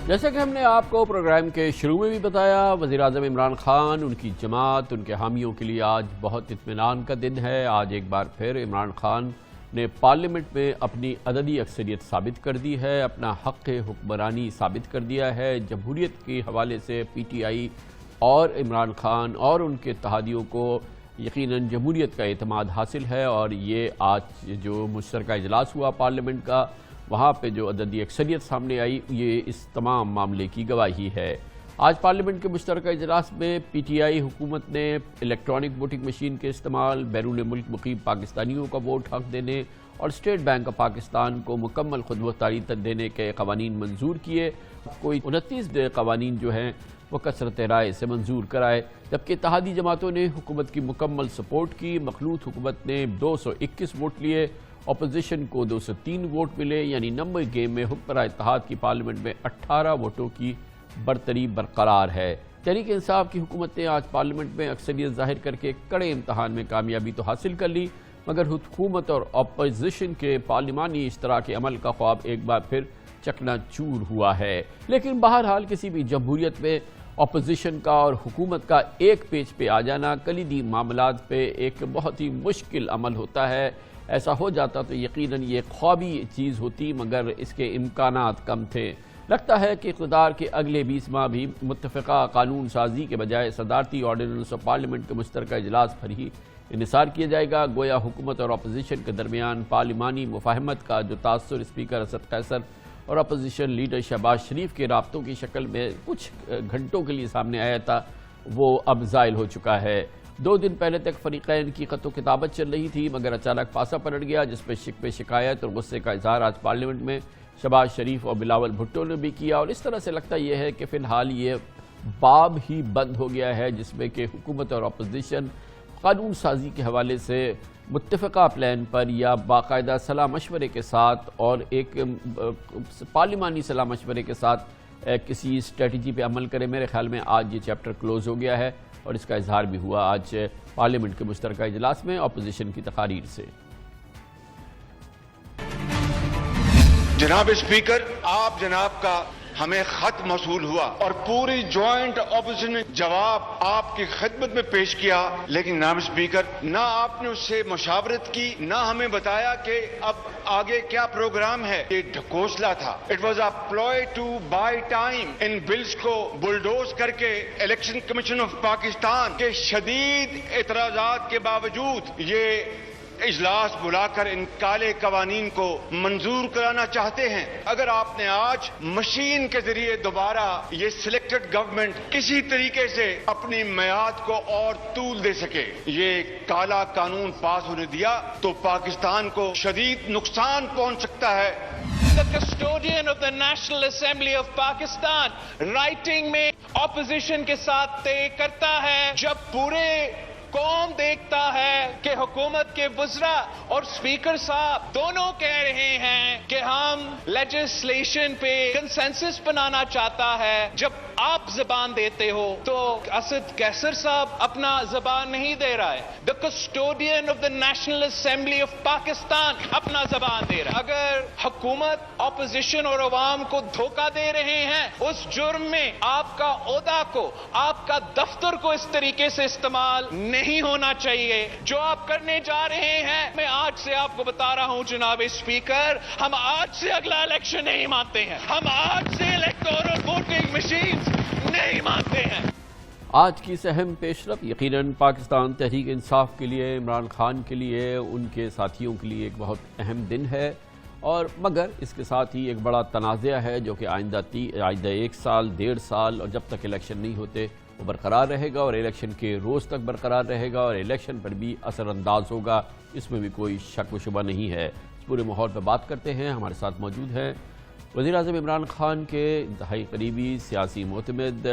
جیسا کہ ہم نے آپ کو پروگرام کے شروع میں بھی بتایا، وزیر اعظم عمران خان، ان کی جماعت، ان کے حامیوں کے لیے آج بہت اطمینان کا دن ہے۔ آج ایک بار پھر عمران خان نے پارلیمنٹ میں اپنی عددی اکثریت ثابت کر دی ہے، اپنا حق حکمرانی ثابت کر دیا ہے۔ جمہوریت کے حوالے سے پی ٹی آئی اور عمران خان اور ان کے اتحادیوں کو یقیناً جمہوریت کا اعتماد حاصل ہے، اور یہ آج جو مشترکہ اجلاس ہوا پارلیمنٹ کا، وہاں پہ جو عددی اکثریت سامنے آئی، یہ اس تمام معاملے کی گواہی ہے۔ آج پارلیمنٹ کے مشترکہ اجلاس میں پی ٹی آئی حکومت نے الیکٹرانک ووٹنگ مشین کے استعمال، بیرون ملک مقیم پاکستانیوں کا ووٹ حق دینے اور اسٹیٹ بینک آف پاکستان کو مکمل خود مختاری دینے کے قوانین منظور کیے۔ کوئی 29 قوانین جو ہیں وہ کثرت رائے سے منظور کرائے، جبکہ اتحادی جماعتوں نے حکومت کی مکمل سپورٹ کی۔ مخلوط حکومت نے 221 ووٹ لیے، اپوزیشن کو 203 ووٹ ملے، یعنی نمبر گیم میں حکمراں اتحاد کی پارلیمنٹ میں 18 ووٹوں کی برتری برقرار ہے۔ تحریک انصاف کی حکومت نے آج پارلیمنٹ میں اکثریت ظاہر کر کے کڑے امتحان میں کامیابی تو حاصل کر لی، مگر حکومت اور اپوزیشن کے پارلیمانی اشتراک عمل کا خواب ایک بار پھر چکنا چور ہوا ہے۔ لیکن بہرحال کسی بھی جمہوریت میں اپوزیشن کا اور حکومت کا ایک پیج پہ آ جانا کلیدی معاملات پہ ایک بہت ہی مشکل عمل ہوتا ہے۔ ایسا ہو جاتا تو یقیناً یہ خوابی چیز ہوتی، مگر اس کے امکانات کم تھے۔ لگتا ہے کہ اقتدار کے اگلے 20 ماہ بھی متفقہ قانون سازی کے بجائے صدارتی آرڈیننس اور پارلیمنٹ کے مشترکہ اجلاس پر ہی انحصار کیا جائے گا۔ گویا حکومت اور اپوزیشن کے درمیان پارلیمانی مفاہمت کا جو تاثر اسپیکر اسد قیصر اور اپوزیشن لیڈر شہباز شریف کے رابطوں کی شکل میں کچھ گھنٹوں کے لیے سامنے آیا تھا، وہ اب زائل ہو چکا ہے۔ 2 دن پہلے تک فریقین کی خط و کتابت چل رہی تھی، مگر اچانک پاسا پلٹ گیا، جس پہ شکوے شکایت اور غصے کا اظہار آج پارلیمنٹ میں شہباز شریف اور بلاول بھٹو نے بھی کیا، اور اس طرح سے لگتا یہ ہے کہ فی الحال یہ باب ہی بند ہو گیا ہے، جس میں کہ حکومت اور اپوزیشن قانون سازی کے حوالے سے متفقہ پلان پر یا باقاعدہ صلاح مشورے کے ساتھ اور ایک پارلیمانی صلاح مشورے کے ساتھ کسی اسٹریٹجی پہ عمل کرے۔ میرے خیال میں آج یہ چیپٹر کلوز ہو گیا ہے، اور اس کا اظہار بھی ہوا آج پارلیمنٹ کے مشترکہ اجلاس میں اپوزیشن کی تقاریر سے۔ جناب اسپیکر، آپ جناب کا ہمیں خط موصول ہوا اور پوری جوائنٹ اپوزیشن نے جواب آپ کی خدمت میں پیش کیا، لیکن جناب اسپیکر نہ آپ نے اس سے مشاورت کی، نہ ہمیں بتایا کہ اب آگے کیا پروگرام ہے۔ یہ ڈھکوسلا تھا۔ It was a ploy to buy time. ان بلز کو بلڈوز کر کے الیکشن کمیشن آف پاکستان کے شدید اعتراضات کے باوجود یہ اجلاس بلا کر ان کالے قوانین کو منظور کرانا چاہتے ہیں۔ اگر آپ نے آج مشین کے ذریعے دوبارہ یہ سلیکٹڈ گورنمنٹ کسی طریقے سے اپنی میعاد کو اور طول دے سکے، یہ کالا قانون پاس ہونے دیا تو پاکستان کو شدید نقصان پہنچ سکتا ہے۔ The custodian of the National Assembly of Pakistan writing میں اپوزیشن کے ساتھ طے کرتا ہے، جب پورے قوم دیکھتا ہے کہ حکومت کے وزراء اور اسپیکر صاحب دونوں کہہ رہے ہیں کہ ہم لیجسلیشن پہ کنسنسس بنانا چاہتا ہے، جب آپ زبان دیتے ہو تو اسد قیصر صاحب اپنا زبان نہیں دے رہا ہے۔ The custodian of the National Assembly of Pakistan اپنا زبان دے رہا ہے۔ اگر حکومت اپوزیشن اور عوام کو دھوکہ دے رہے ہیں، اس جرم میں آپ کا عہدہ کو، آپ کا دفتر کو اس طریقے سے استعمال نہیں ہونا چاہیے جو آپ کرنے جا رہے ہیں۔ میں آج سے آپ کو بتا رہا ہوں جناب اسپیکر، ہم آج سے اگلا الیکشن نہیں مانتے ہیں، ہم آج سے الیکٹورل ووٹنگ مشینز نہیں مانتے ہیں۔ آج کی اس اہم پیش رفت یقیناً پاکستان تحریک انصاف کے لیے، عمران خان کے لیے، ان کے ساتھیوں کے لیے ایک بہت اہم دن ہے، اور مگر اس کے ساتھ ہی ایک بڑا تنازعہ ہے جو کہ آئندہ 1 سال 1.5 سال اور جب تک الیکشن نہیں ہوتے وہ برقرار رہے گا، اور الیکشن کے روز تک برقرار رہے گا، اور الیکشن پر بھی اثر انداز ہوگا، اس میں بھی کوئی شک و شبہ نہیں ہے۔ اس پورے ماحول پہ بات کرتے ہیں۔ ہمارے ساتھ موجود ہیں وزیر اعظم عمران خان کے انتہائی قریبی سیاسی معتمد،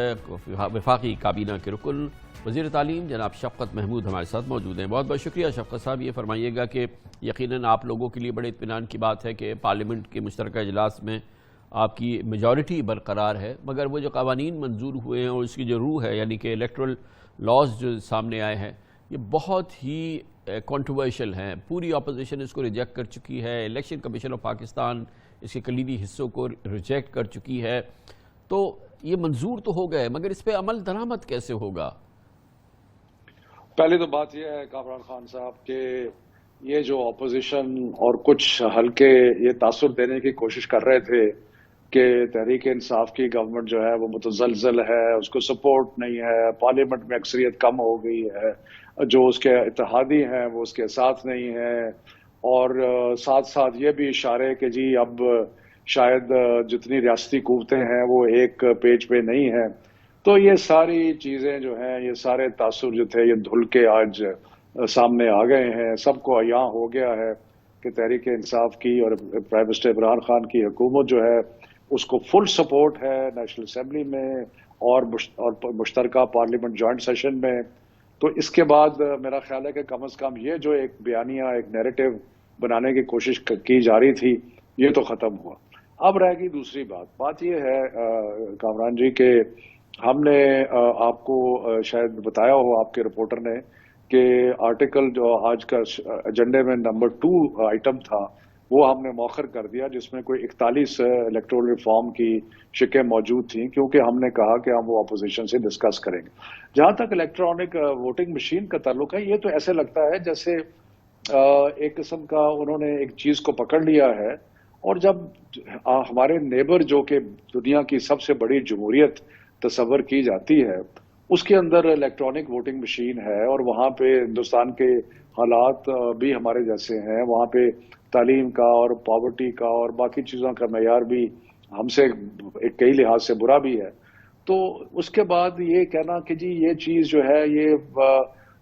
وفاقی کابینہ کے رکن، وزیر تعلیم جناب شفقت محمود ہمارے ساتھ موجود ہیں۔ بہت بہت شکریہ شفقت صاحب۔ یہ فرمائیے گا کہ یقیناً آپ لوگوں کے لیے بڑے اطمینان کی بات ہے کہ پارلیمنٹ کے مشترکہ اجلاس میں آپ کی میجورٹی برقرار ہے، مگر وہ جو قوانین منظور ہوئے ہیں اور اس کی جو روح ہے، یعنی کہ الیکٹرل لاز جو سامنے آئے ہیں، یہ بہت ہی کنٹروورشل ہیں۔ پوری اپوزیشن اس کو ریجیکٹ کر چکی ہے، الیکشن کمیشن آف پاکستان اس کے کلیدی حصوں کو ریجیکٹ کر چکی ہے۔ تو یہ منظور تو ہو گئے، مگر اس پہ عمل درآمد کیسے ہوگا؟ پہلی تو بات یہ ہے کامران خان صاحب کہ یہ جو اپوزیشن اور کچھ حلقے یہ تاثر دینے کی کوشش کر رہے تھے کہ تحریک انصاف کی گورنمنٹ جو ہے وہ متزلزل ہے، اس کو سپورٹ نہیں ہے، پارلیمنٹ میں اکثریت کم ہو گئی ہے، جو اس کے اتحادی ہیں وہ اس کے ساتھ نہیں ہیں، اور ساتھ ساتھ یہ بھی اشارے کہ جی اب شاید جتنی ریاستی قوتیں ہیں وہ ایک پیج پہ نہیں ہیں. تو یہ ساری چیزیں جو ہیں، یہ سارے تاثر جو تھے یہ دھل کے آج سامنے آ گئے ہیں. سب کو عیاں ہو گیا ہے کہ تحریک انصاف کی اور پرائم منسٹر عمران خان کی حکومت جو ہے اس کو فل سپورٹ ہے نیشنل اسمبلی میں اور مشترکہ پارلیمنٹ جوائنٹ سیشن میں. تو اس کے بعد میرا خیال ہے کہ کم از کم یہ جو ایک بیانیہ، ایک نیریٹو بنانے کی کوشش کی جا رہی تھی یہ تو ختم ہوا. اب رہ گئی دوسری بات یہ ہے کامران جی کہ ہم نے آپ کو شاید بتایا ہو آپ کے رپورٹر نے کہ آرٹیکل جو آج کا ایجنڈے میں نمبر 2 آئٹم تھا وہ ہم نے مؤخر کر دیا، جس میں کوئی 41 الیکٹورل ریفارم کی شقیں موجود تھیں، کیونکہ ہم نے کہا کہ ہم وہ اپوزیشن سے ڈسکس کریں گے. جہاں تک الیکٹرانک ووٹنگ مشین کا تعلق ہے، یہ تو ایسے لگتا ہے جیسے ایک قسم کا انہوں نے ایک چیز کو پکڑ لیا ہے، اور جب ہمارے نیبر جو کہ دنیا کی سب سے بڑی جمہوریت تصور کی جاتی ہے اس کے اندر الیکٹرانک ووٹنگ مشین ہے، اور وہاں پہ ہندوستان کے حالات بھی ہمارے جیسے ہیں، وہاں پہ تعلیم کا اور پاورٹی کا اور باقی چیزوں کا معیار بھی ہم سے کئی لحاظ سے برا بھی ہے. تو اس کے بعد یہ کہنا کہ جی یہ چیز جو ہے یہ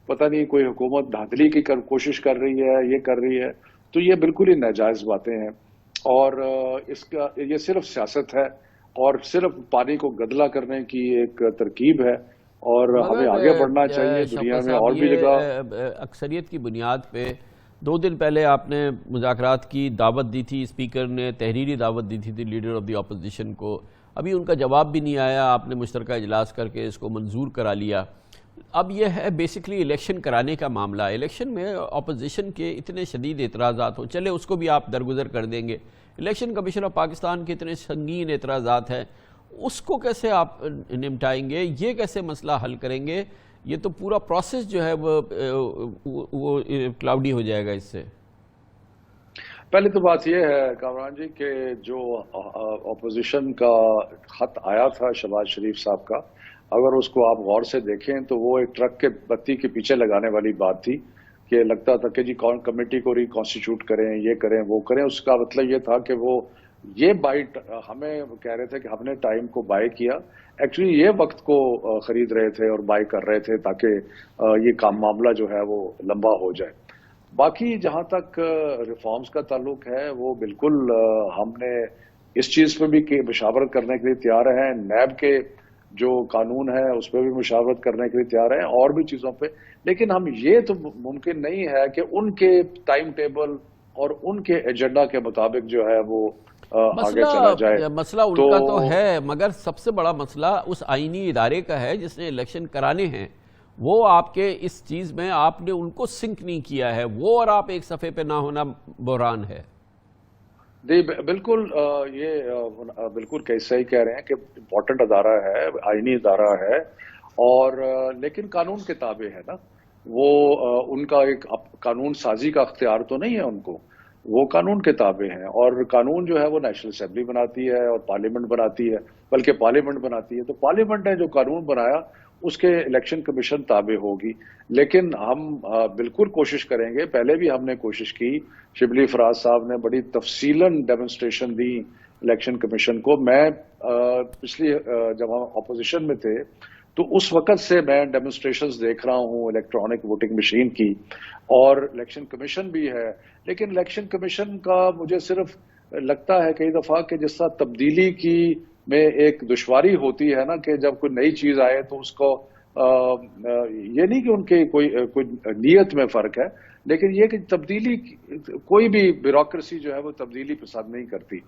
پتہ نہیں کوئی حکومت دھاندلی کی کوشش کر رہی ہے، یہ کر رہی ہے، تو یہ بالکل ہی ناجائز باتیں ہیں. اور اس کا یہ صرف سیاست ہے اور صرف پانی کو گدلا کرنے کی ایک ترکیب ہے، اور ہمیں آگے بڑھنا چاہیے. دنیا میں اور بھی جگہ اکثریت کی بنیاد پہ 2 دن پہلے آپ نے مذاکرات کی دعوت دی تھی، اسپیکر نے تحریری دعوت دی تھی لیڈر آف دی اپوزیشن کو، ابھی ان کا جواب بھی نہیں آیا. آپ نے مشترکہ اجلاس کر کے اس کو منظور کرا لیا. اب یہ ہے بیسکلی الیکشن کرانے کا معاملہ. الیکشن میں اپوزیشن کے اتنے شدید اعتراضات ہوں، چلے اس کو بھی آپ درگزر کر دیں گے. الیکشن کمیشن آف پاکستان کے اتنے سنگین اعتراضات ہیں، اس کو کیسے آپ نمٹائیں گے؟ یہ کیسے مسئلہ حل کریں گے؟ یہ تو پورا پروسیس جو ہے وہ کلاؤڈی ہو جائے گا اس سے. پہلی تو بات یہ ہے کامران جی کہ جو اپوزیشن کا خط آیا تھا شہباز شریف صاحب کا، اگر اس کو آپ غور سے دیکھیں تو وہ ایک ٹرک کے بتی کے پیچھے لگانے والی بات تھی کہ لگتا تھا کہ جی کون کمیٹی کو ریکانسٹیٹیوٹ کریں، یہ کریں وہ کریں. اس کا مطلب یہ تھا کہ وہ یہ بائٹ ہمیں کہہ رہے تھے کہ ہم نے ٹائم کو بائی کیا، ایکچولی یہ وقت کو خرید رہے تھے اور بائی کر رہے تھے تاکہ یہ کام معاملہ جو ہے وہ لمبا ہو جائے. باقی جہاں تک ریفارمز کا تعلق ہے وہ بالکل ہم نے اس چیز پہ بھی مشاورت کرنے کے لیے تیار ہیں. نیب کے جو قانون ہے اس پہ بھی مشاورت کرنے کے لیے تیار ہیں اور بھی چیزوں پہ، لیکن ہم یہ تو ممکن نہیں ہے کہ ان کے ٹائم ٹیبل اور ان کے ایجنڈا کے مطابق جو ہے وہ آگے چلا جائے. مسئلہ ان کا تو ہے، مگر سب سے بڑا مسئلہ اس آئینی ادارے کا ہے جس نے الیکشن کرانے ہیں. وہ آپ کے اس چیز میں آپ نے ان کو سنک نہیں کیا ہے، وہ اور آپ ایک صفحے پہ نہ ہونا بحران ہے. جی بالکل، یہ بالکل کیسے ہی کہہ رہے ہیں کہ امپورٹنٹ ادارہ ہے، آئینی ادارہ ہے، اور لیکن قانون کے تابع ہے نا. وہ ان کا ایک قانون سازی کا اختیار تو نہیں ہے ان کو، وہ قانون کے تابع ہیں. اور قانون جو ہے وہ نیشنل اسمبلی بناتی ہے اور پارلیمنٹ بناتی ہے، بلکہ پارلیمنٹ بناتی ہے. تو پارلیمنٹ نے جو قانون بنایا اس کے الیکشن کمیشن تابع ہوگی. لیکن ہم بالکل کوشش کریں گے، پہلے بھی ہم نے کوشش کی، شبلی فراز صاحب نے بڑی تفصیلاً ڈیمونسٹریشن دی الیکشن کمیشن کو. میں پچھلی جب ہم اپوزیشن میں تھے تو اس وقت سے میں ڈیمونسٹریشنز دیکھ رہا ہوں الیکٹرانک ووٹنگ مشین کی، اور الیکشن کمیشن بھی ہے. لیکن الیکشن کمیشن کا مجھے صرف لگتا ہے کئی دفعہ کہ جس طرح تبدیلی کی میں ایک دشواری ہوتی ہے نا کہ جب کوئی نئی چیز آئے تو اس کو یہ نہیں کہ ان کے کوئی نیت میں فرق ہے، لیکن یہ کہ تبدیلی کوئی بھی بیوروکریسی جو ہے وہ تبدیلی پسند نہیں کرتی.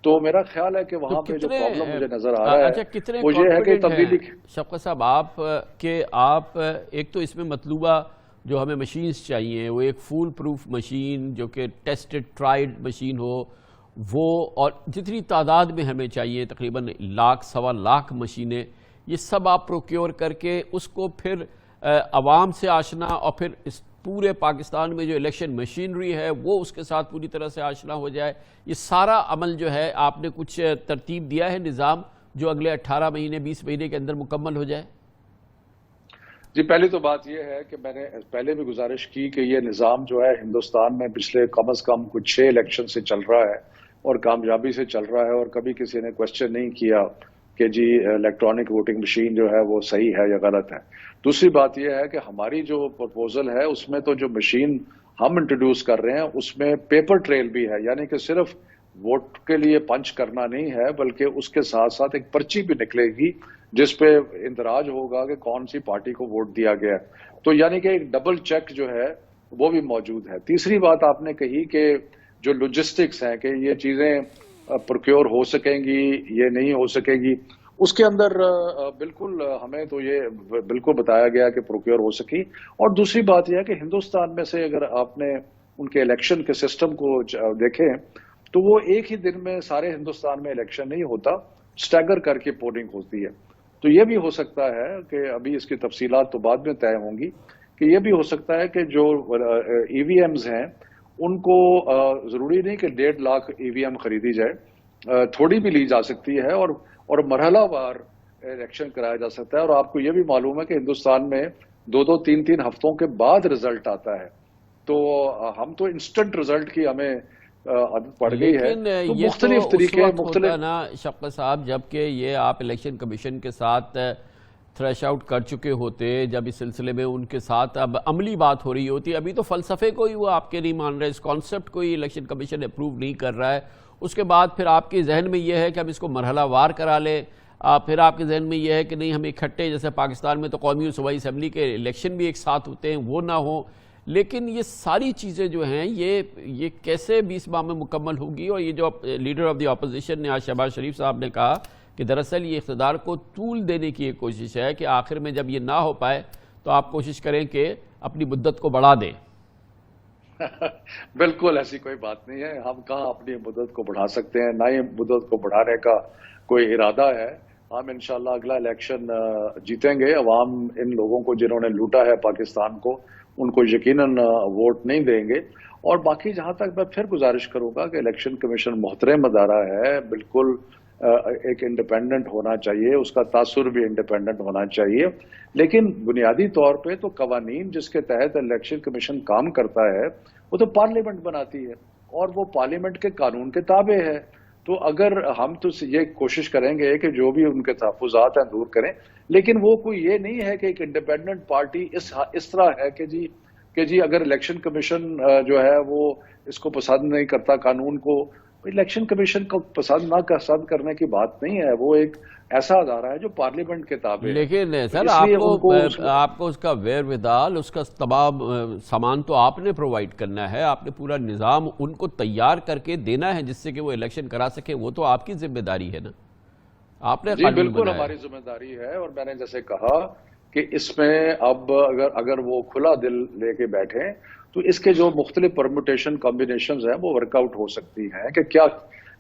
تو میرا خیال ہے کہ وہاں پہ جو پرابلم مجھے نظر آ رہا ہے وہ یہ ہے کہ تبدیلی. شفقت صاحب آپ ایک تو اس میں مطلوبہ جو ہمیں مشینز چاہیے وہ ایک فول پروف مشین جو کہ ٹیسٹڈ ٹرائیڈ مشین ہو، وہ اور جتنی تعداد میں ہمیں چاہیے تقریباً 1 سوا لاکھ مشینیں، یہ سب آپ پروکیور کر کے اس کو پھر عوام سے آشنا اور پھر اس پورے پاکستان میں جو الیکشن مشینری ہے وہ اس کے ساتھ پوری طرح سے آشنا ہو جائے، یہ سارا عمل جو ہے آپ نے کچھ ترتیب دیا ہے نظام جو اگلے 18 مہینے 20 مہینے کے اندر مکمل ہو جائے؟ جی پہلی تو بات یہ ہے کہ میں نے پہلے بھی گزارش کی کہ یہ نظام جو ہے ہندوستان میں پچھلے کم از کم کچھ 6 الیکشن سے چل رہا ہے اور کامیابی سے چل رہا ہے، اور کبھی کسی نے کوشچن نہیں کیا کہ جی الیکٹرانک ووٹنگ مشین جو ہے وہ صحیح ہے یا غلط ہے۔ دوسری بات یہ ہے کہ ہماری جو پرپوزل ہے اس میں تو جو مشین ہم انٹروڈیوس کر رہے ہیں اس میں پیپر ٹریل بھی ہے، یعنی کہ صرف ووٹ کے لیے پنچ کرنا نہیں ہے بلکہ اس کے ساتھ ساتھ ایک پرچی بھی نکلے گی جس پہ اندراج ہوگا کہ کون سی پارٹی کو ووٹ دیا گیا، تو یعنی کہ ایک ڈبل چیک جو ہے وہ بھی موجود ہے۔ تیسری بات آپ نے کہی کہ جو لوجسٹکس ہیں کہ یہ چیزیں پروکیور ہو سکیں گی یہ نہیں ہو سکے گی، اس کے اندر بالکل ہمیں تو یہ بالکل بتایا گیا کہ پروکیور ہو سکی۔ اور دوسری بات یہ ہے کہ ہندوستان میں سے اگر آپ نے ان کے الیکشن کے سسٹم کو دیکھیں تو وہ ایک ہی دن میں سارے ہندوستان میں الیکشن نہیں ہوتا، اسٹیگر کر کے پولنگ ہوتی ہے، تو یہ بھی ہو سکتا ہے کہ ابھی اس کی تفصیلات تو بعد میں طے ہوں گی کہ یہ بھی ہو سکتا ہے کہ جو ای وی ایمز ہیں ان کو ضروری نہیں کہ 1.5 لاکھ ای وی ایم خریدی جائے، تھوڑی بھی لی جا سکتی ہے اور مرحلہ وار الیکشن کرایا جا سکتا ہے۔ اور آپ کو یہ بھی معلوم ہے کہ ہندوستان میں 2 3 ہفتوں کے بعد رزلٹ آتا ہے، تو ہم تو انسٹنٹ رزلٹ کی ہمیں عادت پڑ گئی ہے، تو مختلف طریقے مختلف نا شفقت صاحب، جبکہ یہ آپ الیکشن کمیشن کے ساتھ تھریش آؤٹ کر چکے ہوتے، جب اس سلسلے میں ان کے ساتھ اب عملی بات ہو رہی ہوتی، ابھی تو فلسفے کو ہی وہ آپ کے نہیں مان رہے، اس کانسیپٹ کو ہی الیکشن کمیشن اپروو نہیں کر رہا ہے، اس کے بعد پھر آپ کے ذہن میں یہ ہے کہ ہم اس کو مرحلہ وار کرا لیں، پھر آپ کے ذہن میں یہ ہے کہ نہیں ہم اکٹھے، جیسے پاکستان میں تو قومی و صوبائی اسمبلی کے الیکشن بھی ایک ساتھ ہوتے ہیں وہ نہ ہوں، لیکن یہ ساری چیزیں جو ہیں یہ کیسے 20 ماہ میں مکمل ہوگی؟ اور یہ جو لیڈر آف دی اپوزیشن نے آج شہباز شریف صاحب نے کہا کہ دراصل یہ اقتدار کو طول دینے کی ایک کوشش ہے کہ آخر میں جب یہ نہ ہو پائے تو آپ کوشش کریں کہ اپنی مدت کو بڑھا دیں۔ بالکل ایسی کوئی بات نہیں ہے، ہم کہاں اپنی مدت کو بڑھا سکتے ہیں، نہ ہی مدت کو بڑھانے کا کوئی ارادہ ہے۔ ہم انشاءاللہ اگلا الیکشن جیتیں گے، عوام ان لوگوں کو جنہوں نے لوٹا ہے پاکستان کو ان کو یقیناً ووٹ نہیں دیں گے۔ اور باقی جہاں تک میں پھر گزارش کروں گا کہ الیکشن کمیشن محترم ادارہ ہے، بالکل ایک انڈیپینڈنٹ ہونا چاہیے، اس کا تاثر بھی انڈیپینڈنٹ ہونا چاہیے، لیکن بنیادی طور پہ تو قوانین جس کے تحت الیکشن کمیشن کام کرتا ہے وہ تو پارلیمنٹ بناتی ہے اور وہ پارلیمنٹ کے قانون کے تابع ہے، تو اگر ہم تو یہ کوشش کریں گے کہ جو بھی ان کے تحفظات ہیں دور کریں، لیکن وہ کوئی یہ نہیں ہے کہ ایک انڈیپینڈنٹ پارٹی اس طرح ہے کہ جی اگر الیکشن کمیشن جو ہے وہ اس کو پسند نہیں کرتا قانون کو، الیکشن کمیشن کو پسند نہ پسند کرنے کی بات نہیں ہے، وہ ایک ایسا ادارہ ہے جو پارلیمنٹ کے تابع ہے۔ لیکن سر آپ کو اس کا ویر ودال، اس کا تمام سامان تو آپ نے پرووائڈ کرنا ہے، آپ نے پورا نظام ان کو تیار کر کے دینا ہے جس سے کہ وہ الیکشن کرا سکے، وہ تو آپ کی ذمہ داری ہے نا، آپ نے جی بالکل ہماری ذمہ داری ہے۔ اور میں نے جیسے کہا کہ اس میں اب اگر وہ کھلا دل لے کے بیٹھیں تو اس کے جو مختلف پرموٹیشن کمبینیشنز ہیں وہ ورک آؤٹ ہو سکتی ہیں کہ کیا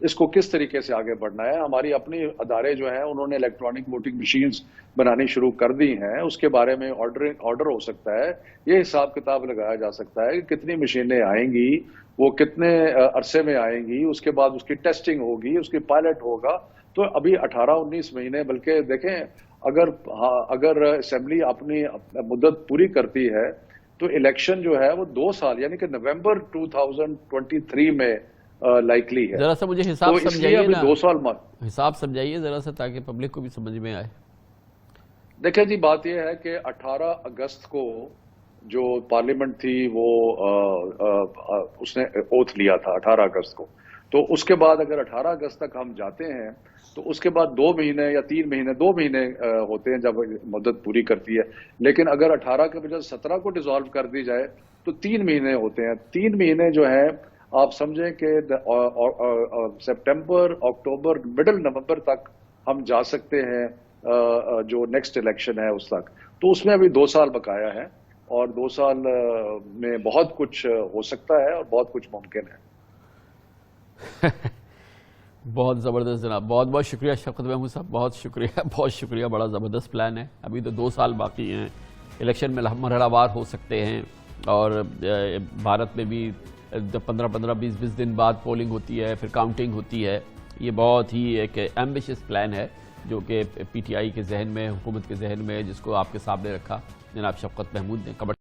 اس کو کس طریقے سے آگے بڑھنا ہے۔ ہماری اپنی ادارے جو ہیں انہوں نے الیکٹرانک ووٹنگ مشینز بنانی شروع کر دی ہیں، اس کے بارے میں آرڈر ہو سکتا ہے، یہ حساب کتاب لگایا جا سکتا ہے کہ کتنی مشینیں آئیں گی، وہ کتنے عرصے میں آئیں گی، اس کے بعد اس کی ٹیسٹنگ ہوگی، اس کی پائلٹ ہوگا، تو ابھی 18-19 مہینے، بلکہ دیکھیں اگر اسمبلی اپنی مدت پوری کرتی ہے تو الیکشن جو ہے وہ 2 سال یعنی کہ نومبر 2023 میں لائکلی ہے۔ ذرا سا مجھے حساب سمجھائیے نا، 2 سال حساب سمجھائیے ذرا سا تاکہ پبلک کو بھی سمجھ میں آئے۔ دیکھیں جی بات یہ ہے کہ 18 اگست کو جو پارلیمنٹ تھی وہ اس نے اوتھ لیا تھا 18 اگست کو، تو اس کے بعد اگر 18 اگست تک ہم جاتے ہیں تو اس کے بعد 2 مہینے یا 3 مہینے 2 مہینے ہوتے ہیں جب مدت پوری کرتی ہے، لیکن اگر 18 کے بجائے 17 کو ڈیزالو کر دی جائے تو 3 مہینے ہوتے ہیں۔ 3 مہینے جو ہیں آپ سمجھیں کہ سپٹمبر، اکتوبر، مڈل نومبر تک ہم جا سکتے ہیں جو نیکسٹ الیکشن ہے اس تک، تو اس میں ابھی 2 سال بقایا ہے اور 2 سال میں بہت کچھ ہو سکتا ہے اور بہت کچھ ممکن ہے۔ بہت زبردست جناب، بہت بہت شکریہ شفقت محمود صاحب، بہت شکریہ، بڑا زبردست پلان ہے. ابھی تو 2 سال باقی ہیں، الیکشن میں مرحلہ وار ہو سکتے ہیں، اور بھارت میں بھی 15-20 دن بعد پولنگ ہوتی ہے، پھر کاؤنٹنگ ہوتی ہے. یہ بہت ہی ایک ایمبیشس پلان ہے جو کہ پی ٹی آئی کے ذہن میں، حکومت کے ذہن میں، جس کو آپ کے سامنے رکھا جناب شفقت محمود نے.